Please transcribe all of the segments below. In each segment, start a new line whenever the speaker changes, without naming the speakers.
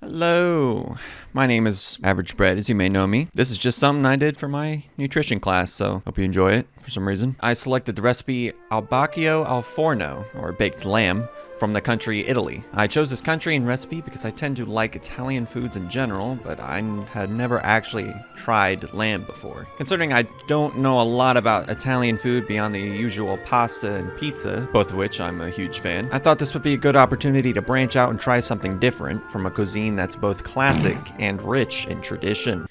Hello, my name is Average Bread, as you may know me. This is just something I did for my nutrition class, so hope you enjoy it for some reason. I selected the recipe albacchio al forno, or baked lamb, from the country Italy. I chose this country and recipe because I tend to like Italian foods in general, but I had never actually tried lamb before. Considering I don't know a lot about Italian food beyond the usual pasta and pizza, both of which I'm a huge fan, I thought this would be a good opportunity to branch out and try something different from a cuisine that's both classic and rich in tradition.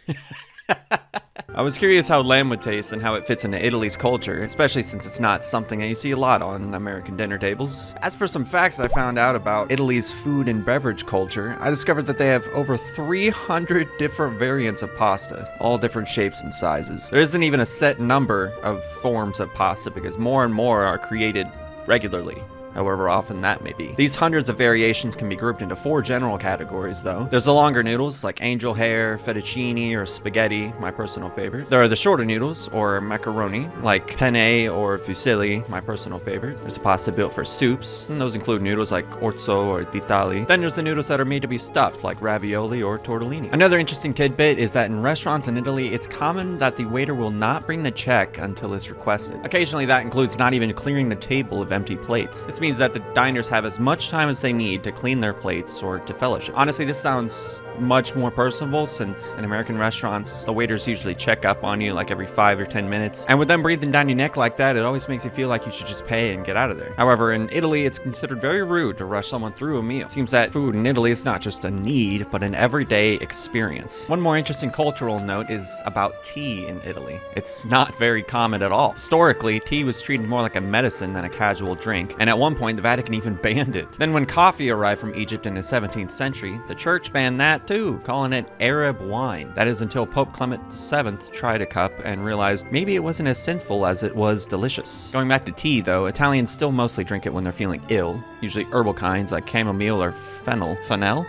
I was curious how lamb would taste and how it fits into Italy's culture, especially since it's not something that you see a lot on American dinner tables. As for some facts I found out about Italy's food and beverage culture, I discovered that they have over 300 different variants of pasta, all different shapes and sizes. There isn't even a set number of forms of pasta because more and more are created regularly, however often that may be. These hundreds of variations can be grouped into 4 general categories though. There's the longer noodles like angel hair, fettuccine, or spaghetti, my personal favorite. There are the shorter noodles, or macaroni, like penne or fusilli, my personal favorite. There's a pasta built for soups, and those include noodles like orzo or ditali. Then there's the noodles that are made to be stuffed, like ravioli or tortellini. Another interesting tidbit is that in restaurants in Italy, it's common that the waiter will not bring the check until it's requested. Occasionally that includes not even clearing the table of empty plates. This means that the diners have as much time as they need to clean their plates or to fellowship. Honestly, this sounds much more personable since in American restaurants, the waiters usually check up on you like every 5 or 10 minutes. And with them breathing down your neck like that, it always makes you feel like you should just pay and get out of there. However, in Italy, it's considered very rude to rush someone through a meal. It seems that food in Italy is not just a need, but an everyday experience. One more interesting cultural note is about tea in Italy. It's not very common at all. Historically, tea was treated more like a medicine than a casual drink, and at one point, the Vatican even banned it. Then when coffee arrived from Egypt in the 17th century, the church banned that too, calling it Arab wine. That is until Pope Clement VII tried a cup and realized maybe it wasn't as sinful as it was delicious. Going back to tea though, Italians still mostly drink it when they're feeling ill, usually herbal kinds like chamomile or fennel.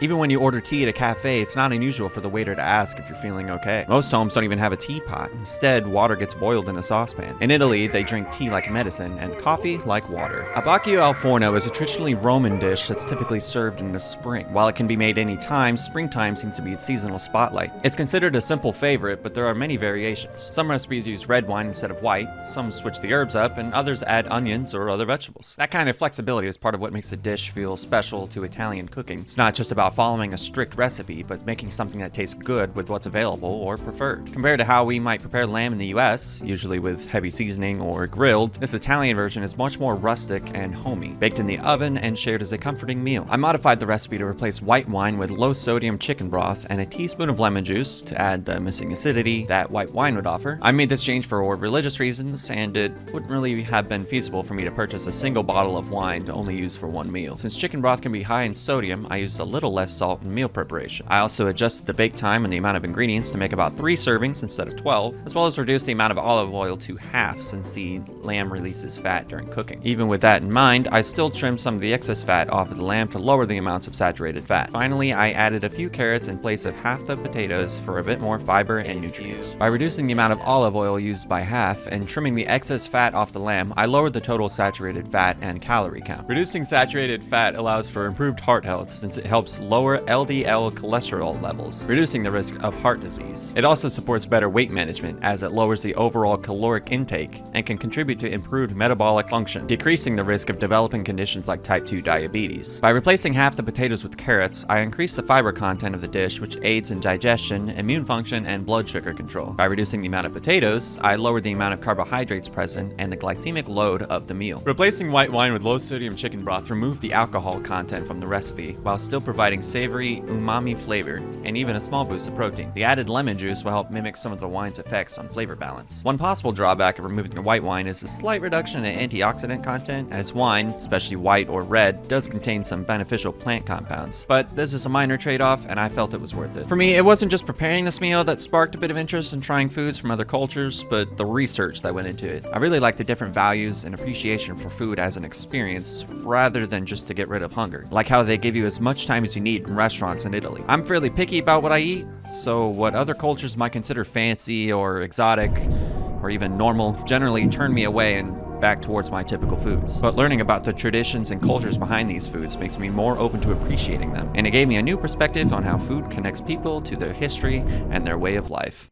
Even when you order tea at a cafe, it's not unusual for the waiter to ask if you're feeling okay. Most homes don't even have a teapot. Instead, water gets boiled in a saucepan. In Italy, they drink tea like medicine and coffee like water. Albacchio al forno is a traditionally Roman dish that's typically served in the spring. While it can be made any time, springtime seems to be its seasonal spotlight. It's considered a simple favorite, but there are many variations. Some recipes use red wine instead of white, some switch the herbs up, and others add onions or other vegetables. That kind of flexibility is part of what makes a dish feel special to Italian cooking. It's not just about following a strict recipe, but making something that tastes good with what's available or preferred. Compared to how we might prepare lamb in the US, usually with heavy seasoning or grilled, this Italian version is much more rustic and homey, baked in the oven and shared as a comforting meal. I modified the recipe to replace white wine with low-sodium chicken broth and a teaspoon of lemon juice to add the missing acidity that white wine would offer. I made this change for religious reasons, and it wouldn't really have been feasible for me to purchase a single bottle of wine to only use for one meal. Since chicken broth can be high in sodium, I used a little less salt in meal preparation. I also adjusted the bake time and the amount of ingredients to make about 3 servings instead of 12, as well as reduce the amount of olive oil to half since the lamb releases fat during cooking. Even with that in mind, I still trimmed some of the excess fat off of the lamb to lower the amounts of saturated fat. Finally, I added a few carrots in place of half the potatoes for a bit more fiber and nutrients. By reducing the amount of olive oil used by half and trimming the excess fat off the lamb, I lowered the total saturated fat and calorie count. Reducing saturated fat allows for improved heart health since it helps lower LDL cholesterol levels, reducing the risk of heart disease. It also supports better weight management as it lowers the overall caloric intake and can contribute to improved metabolic function, decreasing the risk of developing conditions like type 2 diabetes. By replacing half the potatoes with carrots, I increased the fiber content of the dish, which aids in digestion, immune function, and blood sugar control. By reducing the amount of potatoes, I lowered the amount of carbohydrates present and the glycemic load of the meal. Replacing white wine with low-sodium chicken broth removed the alcohol content from the recipe, while still providing savory, umami flavor, and even a small boost of protein. The added lemon juice will help mimic some of the wine's effects on flavor balance. One possible drawback of removing the white wine is a slight reduction in antioxidant content, as wine, especially white or red, does contain some beneficial plant compounds. But this is a minor trade-off, and I felt it was worth it. For me, it wasn't just preparing this meal that sparked a bit of interest in trying foods from other cultures, but the research that went into it. I really like the different values and appreciation for food as an experience, rather than just to get rid of hunger. Like how they give you as much time as you need in restaurants in Italy. I'm fairly picky about what I eat, so what other cultures might consider fancy or exotic, or even normal, generally turn me away and back towards my typical foods. But learning about the traditions and cultures behind these foods makes me more open to appreciating them, and it gave me a new perspective on how food connects people to their history and their way of life.